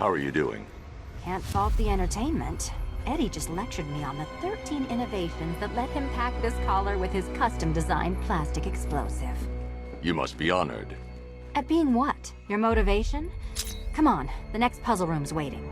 How are you doing? Can't fault the entertainment. Eddie just lectured me on the 13 innovations that let him pack this collar with his custom-designed plastic explosive. You must be honored. At being what? Your motivation? Come on, the next puzzle room's waiting.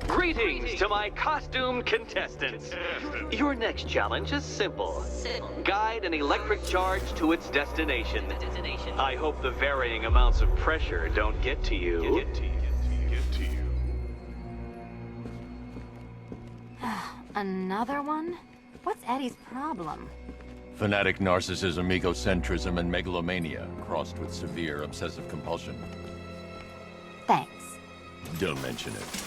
Greetings to my costumed contestants. Your next challenge is simple. Guide an electric charge to its destination. I hope the varying amounts of pressure don't get to you. Another one? What's Eddie's problem? Fanatic narcissism, egocentrism, and megalomania, crossed with severe obsessive compulsion. Thanks. Don't mention it.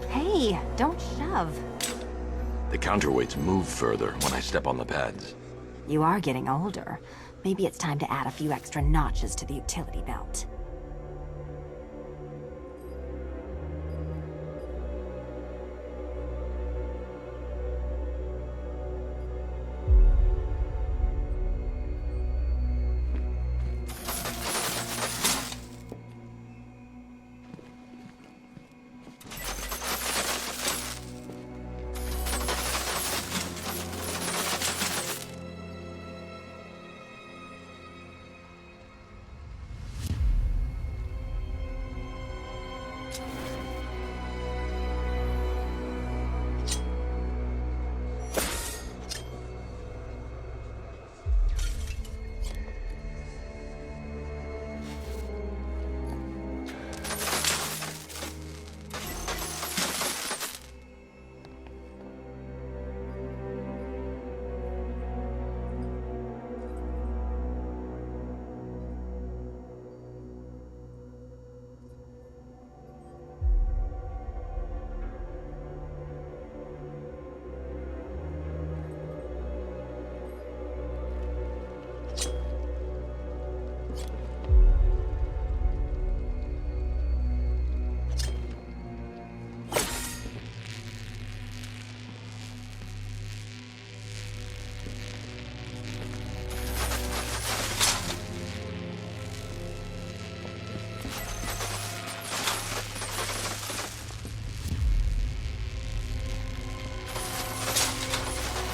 Hey, don't shove. The counterweights move further when I step on the pads. You are getting older. Maybe it's time to add a few extra notches to the utility belt.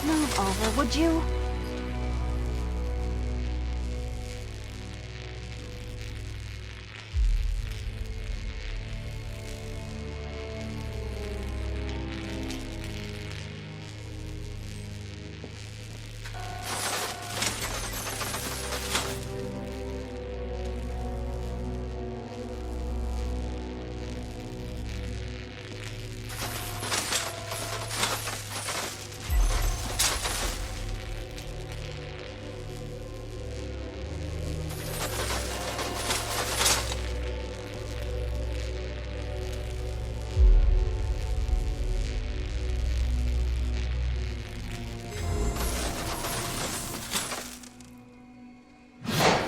Move over, would you?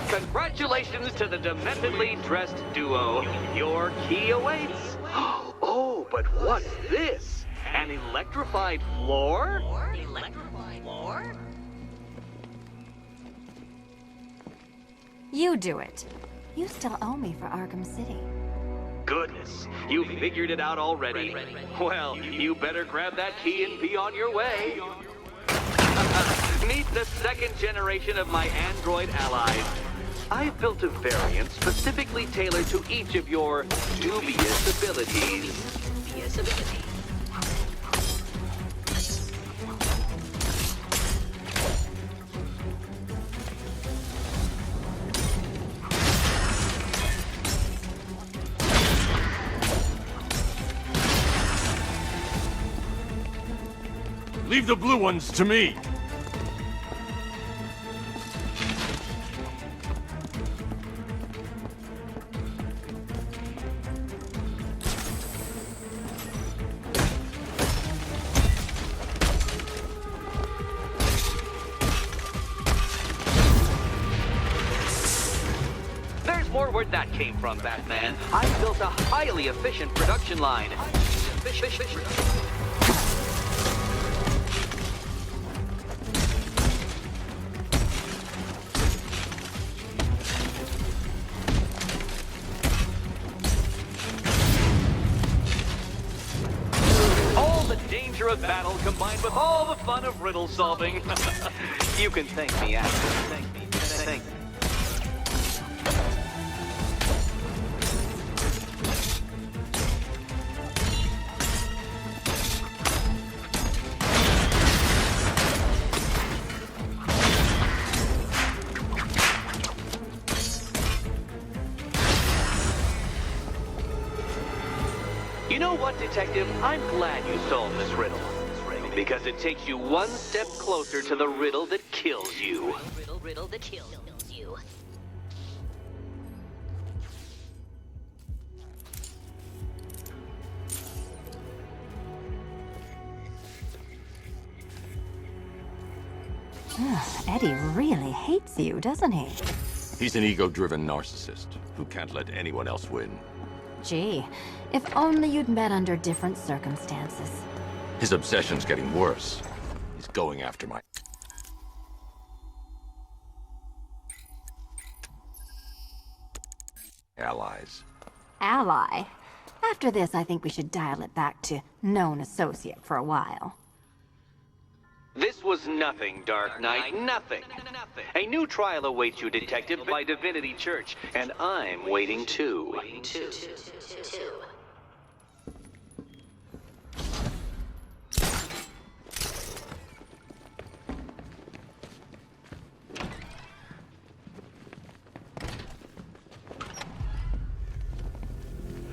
Congratulations to the dementedly dressed duo. Your key awaits. Oh, but what's this? An electrified floor? You do it. You still owe me for Arkham City. Goodness, you figured it out already. Well, you better grab that key and be on your way. Meet the second generation of my android allies. I've built a variant specifically tailored to each of your dubious abilities. Leave the blue ones to me! There's more where that came from, Batman. I've built a highly efficient production line. Danger of battle combined with all the fun of riddle solving. You can thank me after. Thank me. Thank me. You know what, Detective? I'm glad you solved this riddle. Because it takes you one step closer to the riddle that kills you. Riddle that kills you. Eddie really hates you, doesn't he? He's an ego-driven narcissist who can't let anyone else win. Gee, if only you'd met under different circumstances. His obsession's getting worse. He's going after my allies. Ally? After this, I think we should dial it back to known associate for a while. This was nothing, Dark Knight, nothing. A new trial awaits you, Detective, by Divinity Church, and I'm waiting too.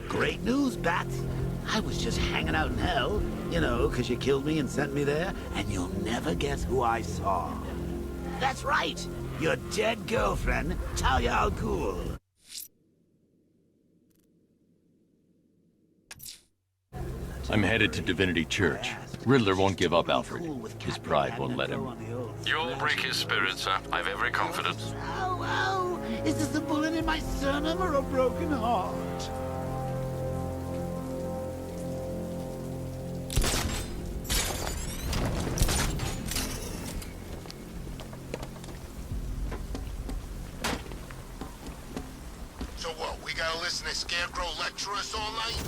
Great news, Bat. I was just hanging out in hell, you know, because you killed me and sent me there, and you'll never guess who I saw. That's right, your dead girlfriend, Talia al Ghul. I'm headed to Divinity Church. Riddler won't give up Alfred. His pride won't let him. You'll break his spirit, sir. I've every confidence. Oh, is this a bullet in my sternum or a broken heart? So what, we gotta listen to Scarecrow lecture us all night?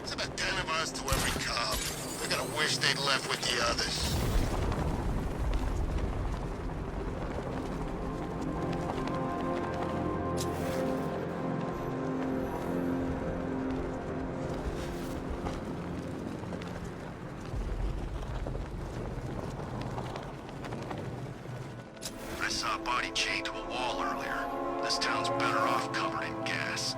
It's about 10 of us to every cop. They're gonna wish they'd left with the others. I saw a body chained to a wall earlier. This town's better off covered in gas.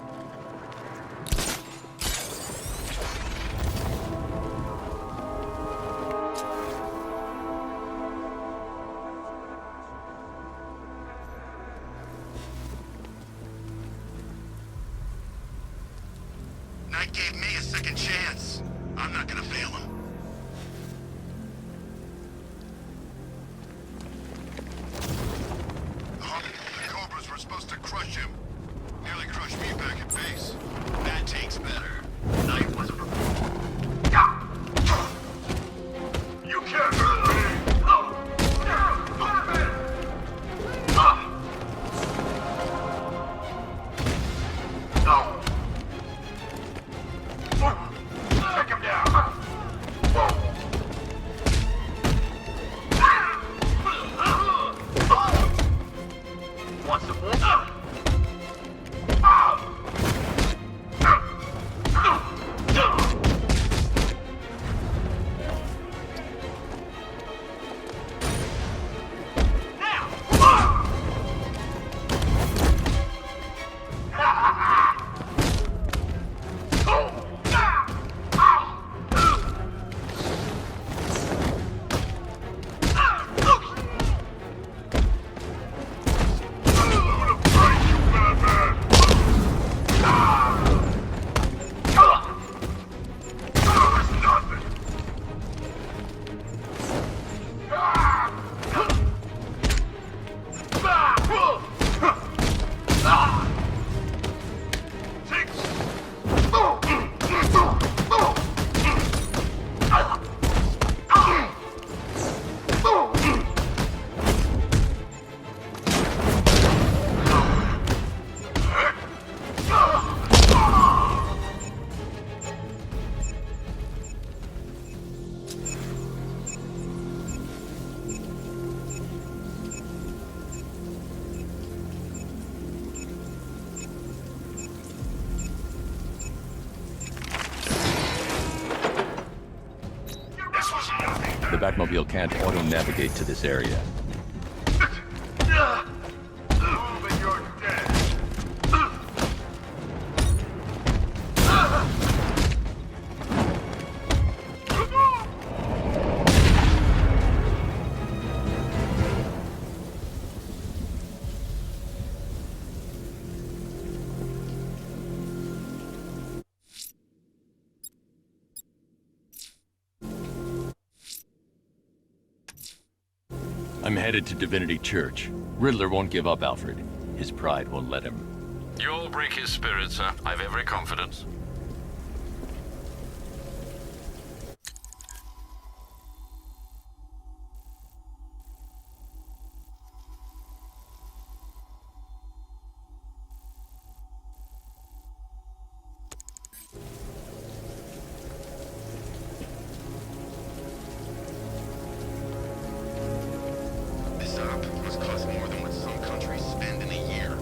Knight gave me a second chance. I'm not gonna fail him. The Cobras were supposed to crush him. Nearly crushed me back at base. That takes The Batmobile can't auto-navigate to this area. Move and you're dead. I'm headed to Divinity Church. Riddler won't give up, Alfred. His pride won't let him. You'll break his spirit, sir. I've every confidence. This op must cost more than what some countries spend in a year.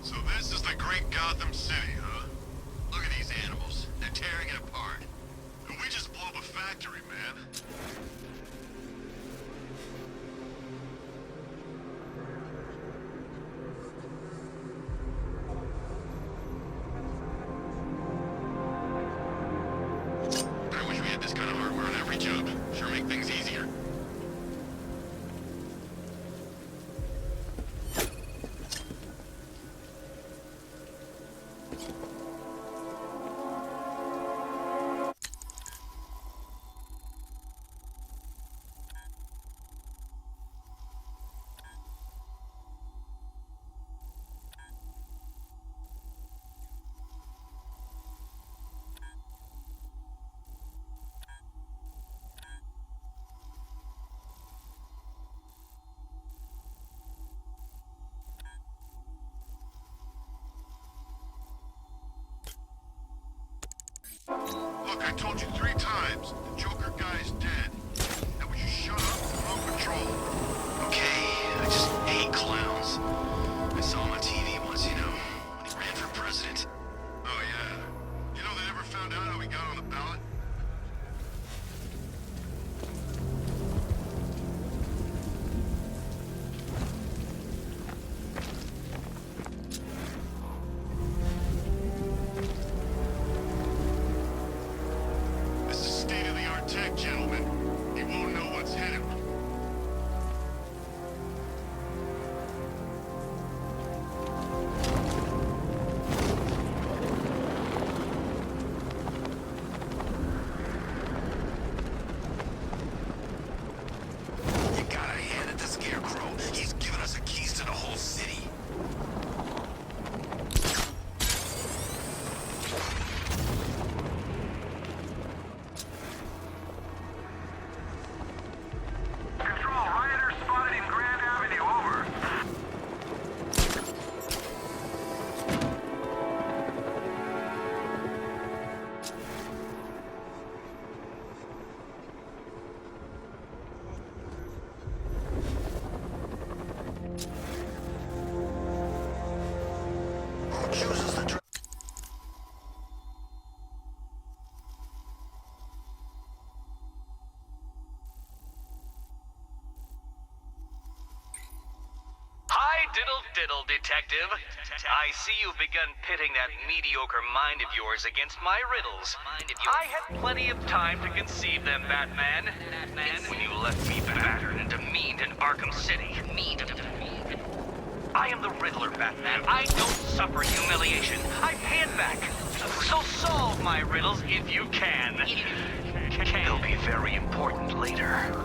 So this is the great Gotham City, huh? Look at these animals. They're tearing it apart. And we just blew up a factory, man. I wish we had this kind of hardware on every job. Sure make things easier. Look, I told you 3 times. The Joker guy's dead. Now would you shut up? We're on patrol. Okay, I just hate clowns. I saw him on TV once, you know, when he ran for president. Oh, yeah. You know they never found out how he got on the ballot? This is state-of-the-art tech, gentlemen. He won't know what's hit him. You gotta hand it to Scarecrow. He's given us the keys to the whole city. Control, rioters spotted in Grand Avenue, over. Who chooses the Hi, diddle diddle, detective. I see you've begun pitting that mediocre mind of yours against my riddles. I had plenty of time to conceive them, Batman. When you left me battered and demeaned in Arkham City. I am the Riddler, Batman. I don't suffer humiliation. I pay it back. So solve my riddles if you can. They'll be very important later.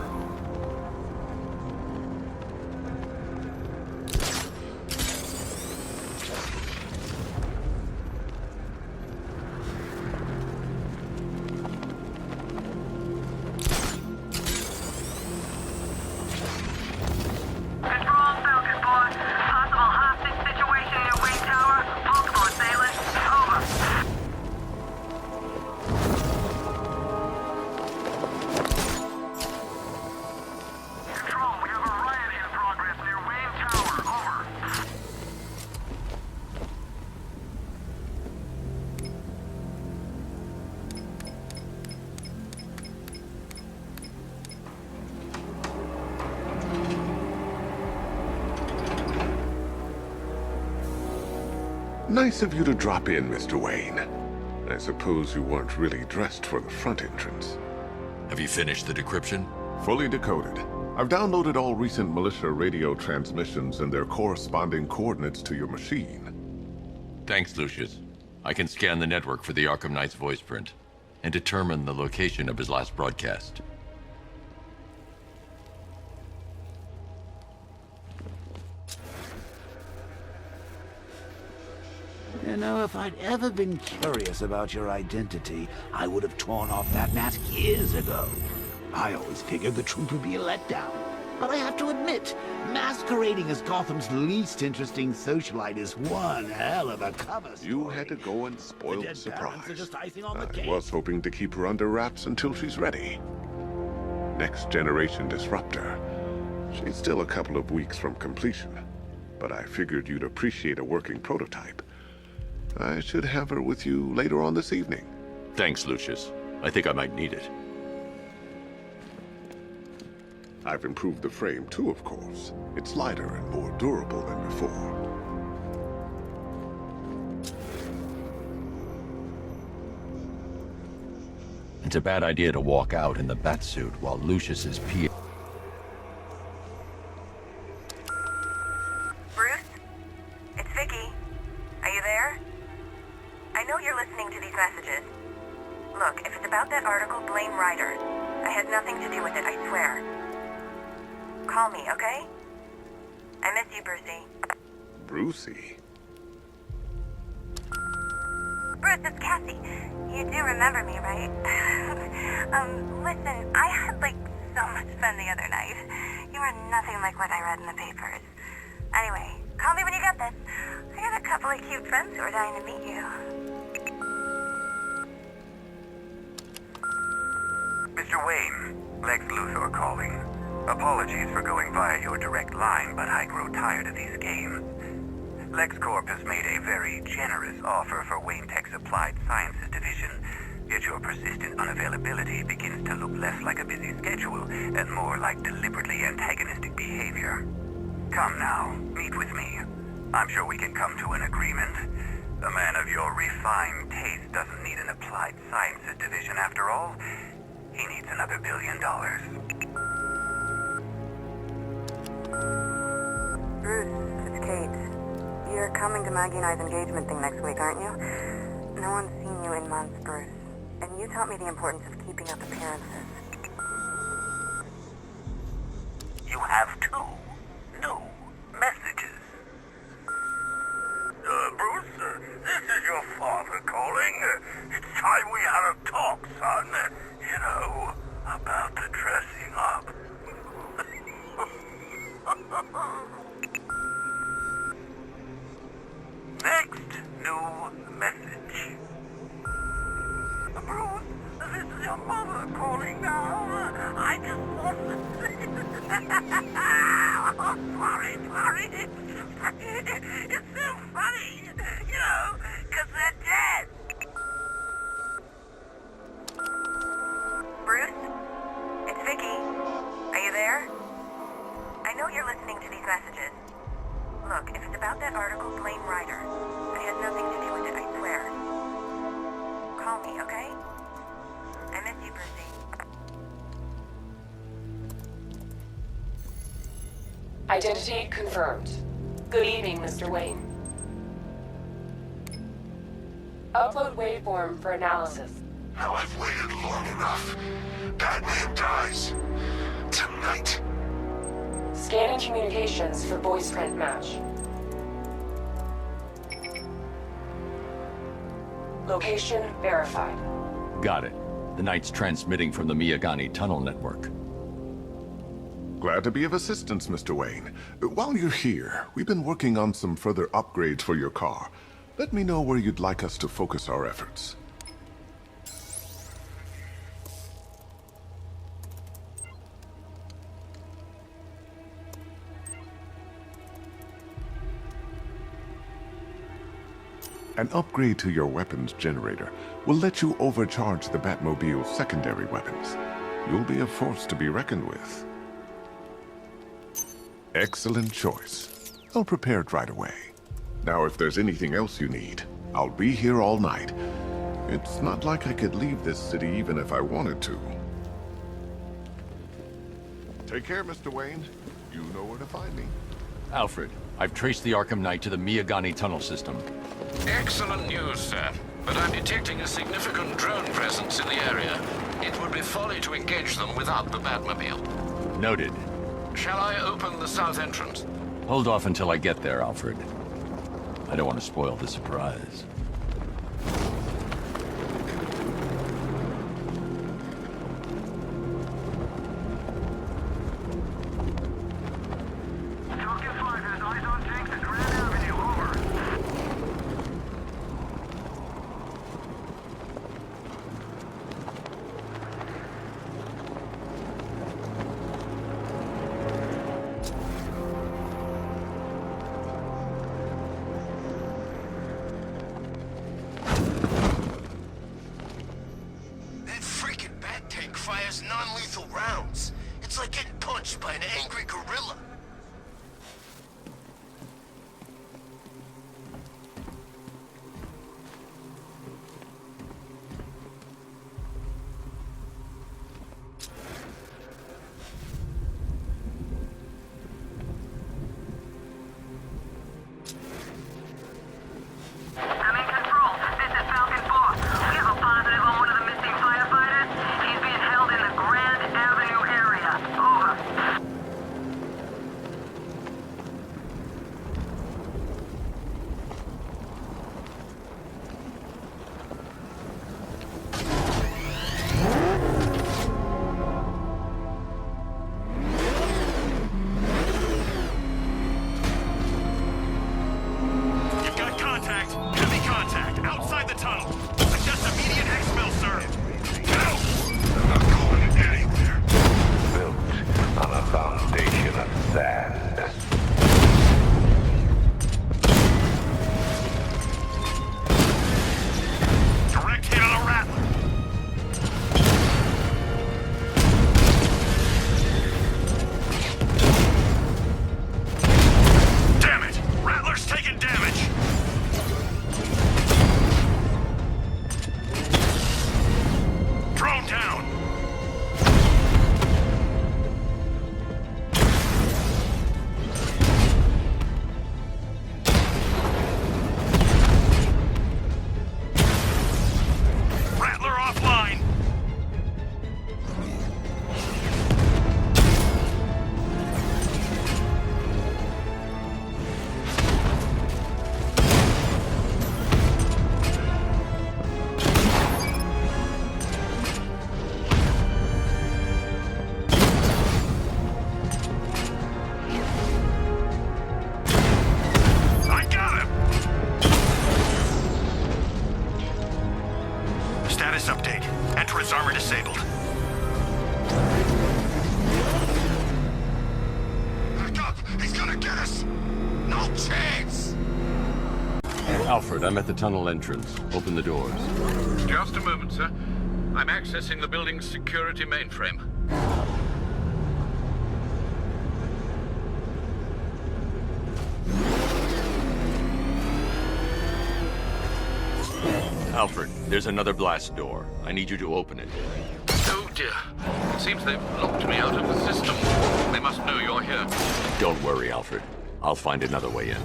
Control, Falcon 4. Possible hostage situation in Wayne Tower. Multiple assailants. Over. Nice of you to drop in, Mr. Wayne. I suppose you weren't really dressed for the front entrance. Have you finished the decryption? Fully decoded. I've downloaded all recent militia radio transmissions and their corresponding coordinates to your machine. Thanks, Lucius. I can scan the network for the Arkham Knight's voice print and determine the location of his last broadcast. You know, if I'd ever been curious about your identity, I would have torn off that mask years ago. I always figured the truth would be a letdown. But I have to admit, masquerading as Gotham's least interesting socialite is one hell of a cover story. You had to go and spoil the surprise. Just icing on the I cake. was hoping to keep her under wraps until she's ready. Next generation disruptor. She's still a couple of weeks from completion, but I figured you'd appreciate a working prototype. I should have her with you later on this evening. Thanks, Lucius. I think I might need it. I've improved the frame too, of course. It's lighter and more durable than before. It's a bad idea to walk out in the Batsuit while Lucius is Bruce? It's Vicky. Are you there? I know you're listening to these messages. Look, if it's about that article, blame Ryder. I had nothing to do with it, I swear. Call me, okay? I miss you, Brucey. Brucey? Bruce, it's Cassie. You do remember me, right? Listen, I had, so much fun the other night. You are nothing like what I read in the papers. Anyway, call me when you get this. I got a couple of cute friends who are dying to meet you. Mr. Wayne, Lex Luthor calling. Apologies for going via your direct line, but I grow tired of these games. LexCorp has made a very generous offer for Wayne Tech's Applied Sciences division, yet your persistent unavailability begins to look less like a busy schedule and more like deliberately antagonistic behavior. Come now, meet with me. I'm sure we can come to an agreement. A man of your refined taste doesn't need an Applied Sciences division after all. He needs another $1 billion. Bruce, it's Kate. You're coming to Maggie and I's engagement thing next week, aren't you? No one's seen you in months, Bruce. And you taught me the importance of keeping up appearances. You have two new messages. Bruce, this is your father calling. It's time we had a talk, son. You know, about the dressing up. Next new message. Bruce, this is your mother calling now. I just want to say... Oh, sorry. It's so funny, you know, because they're dead. Bruce? It's Vicky. Are you there? I know you're listening to these messages. Look, if it's about that article, blame Ryder. I had nothing to do with it, I swear. Call me, okay? I miss you, Brucey. Identity confirmed. Good evening, Mr. Wayne. Upload waveform for analysis. Now I've waited long enough. Batman dies. Tonight. Scanning communications for voice print match. Location verified. Got it. The Knight's transmitting from the Miyagani tunnel network. Glad to be of assistance, Mr. Wayne. While you're here, we've been working on some further upgrades for your car. Let me know where you'd like us to focus our efforts. An upgrade to your weapons generator will let you overcharge the Batmobile's secondary weapons. You'll be a force to be reckoned with. Excellent choice. I'll prepare it right away. Now, if there's anything else you need, I'll be here all night. It's not like I could leave this city even if I wanted to. Take care, Mr. Wayne. You know where to find me. Alfred, I've traced the Arkham Knight to the Miyagani tunnel system. Excellent news, sir. But I'm detecting a significant drone presence in the area. It would be folly to engage them without the Batmobile. Noted. Shall I open the south entrance? Hold off until I get there, Alfred. I don't want to spoil the surprise. Fires non-lethal rounds. It's like getting punched by an angry gorilla. I'm in control. This is Falcon 4. We have a positive on one of the missing firefighters. He's being held in the Grand Avenue area. Over. You've got contact. Heavy contact. Outside the tunnel. Suggest immediate exfil, sir. Go! I'm not going anywhere. Built on a foundation of sand. Direct hit on a rattler. Damn it! Rattler's taking damage. Drone down. Rattler offline. I got him. Status update. Entrance armor disabled. Back up! He's gonna get us! No chance! Alfred, I'm at the tunnel entrance. Open the doors. Just a moment, sir. I'm accessing the building's security mainframe. Alfred, there's another blast door. I need you to open it. Oh dear. It seems they've locked me out of the system. They must know you're here. Don't worry, Alfred. I'll find another way in.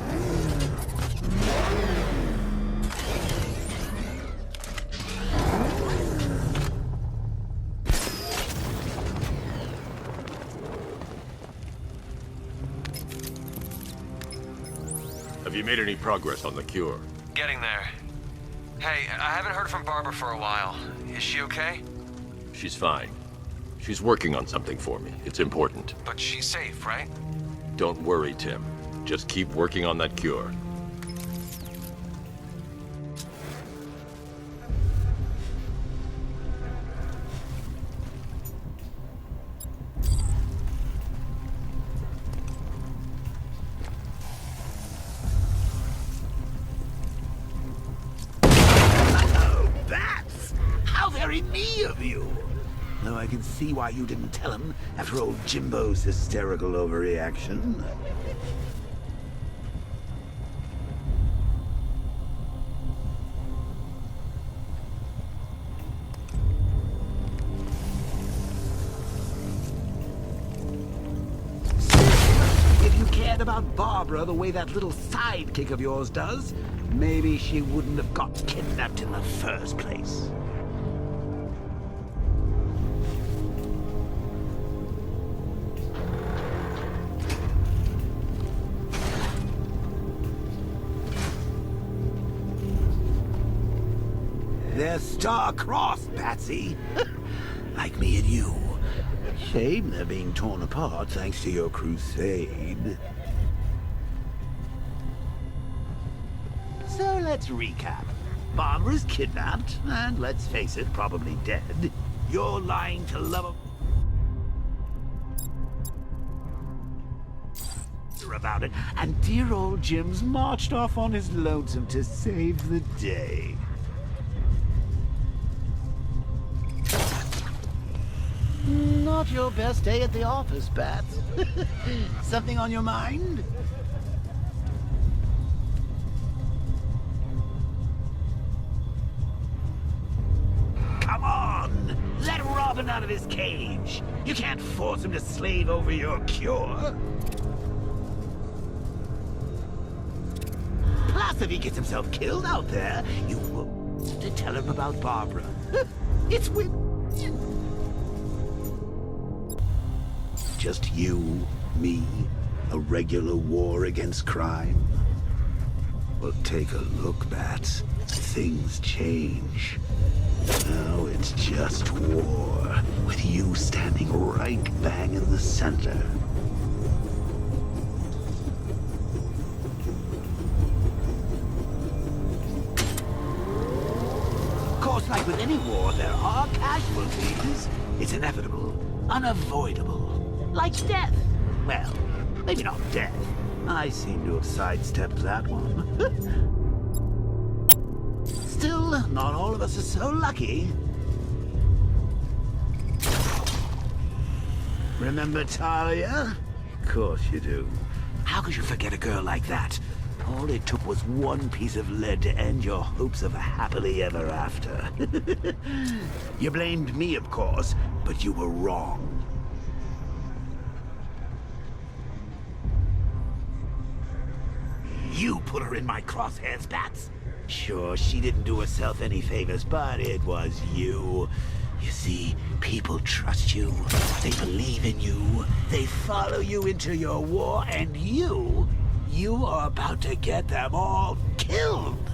Have you made any progress on the cure? Getting there. Hey, I haven't heard from Barbara for a while. Is she okay? She's fine. She's working on something for me. It's important. But she's safe, right? Don't worry, Tim. Just keep working on that cure. Very me of you. Though I can see why you didn't tell him after old Jimbo's hysterical overreaction. cared about Barbara the way that little sidekick of yours does, maybe she wouldn't have got kidnapped in the first place. They're star-crossed, Patsy. Like me and you. Shame they're being torn apart thanks to your crusade. So let's recap. Barbara's kidnapped, and let's face it, probably dead. You're lying to love about it, and dear old Jim's marched off on his lonesome to save the day. Not your best day at the office, Bats. Something on your mind? Come on! Let Robin out of his cage! You can't force him to slave over your cure! Plus, if he gets himself killed out there, you will to tell him about Barbara. It's with... Just you, me, a regular war against crime. Well, take a look, Bats. Things change. Now it's just war, with you standing right bang in the center. Of course, like with any war, there are casualties. It's inevitable, unavoidable. Like death. Well, maybe not death. I seem to have sidestepped that one. Still, not all of us are so lucky. Remember Talia? Of course you do. How could you forget a girl like that? All it took was one piece of lead to end your hopes of a happily ever after. You blamed me, of course, but you were wrong. You put her in my crosshairs, Bats. Sure, she didn't do herself any favors, but it was you. You see, people trust you. They believe in you. They follow you into your war, and you are about to get them all killed.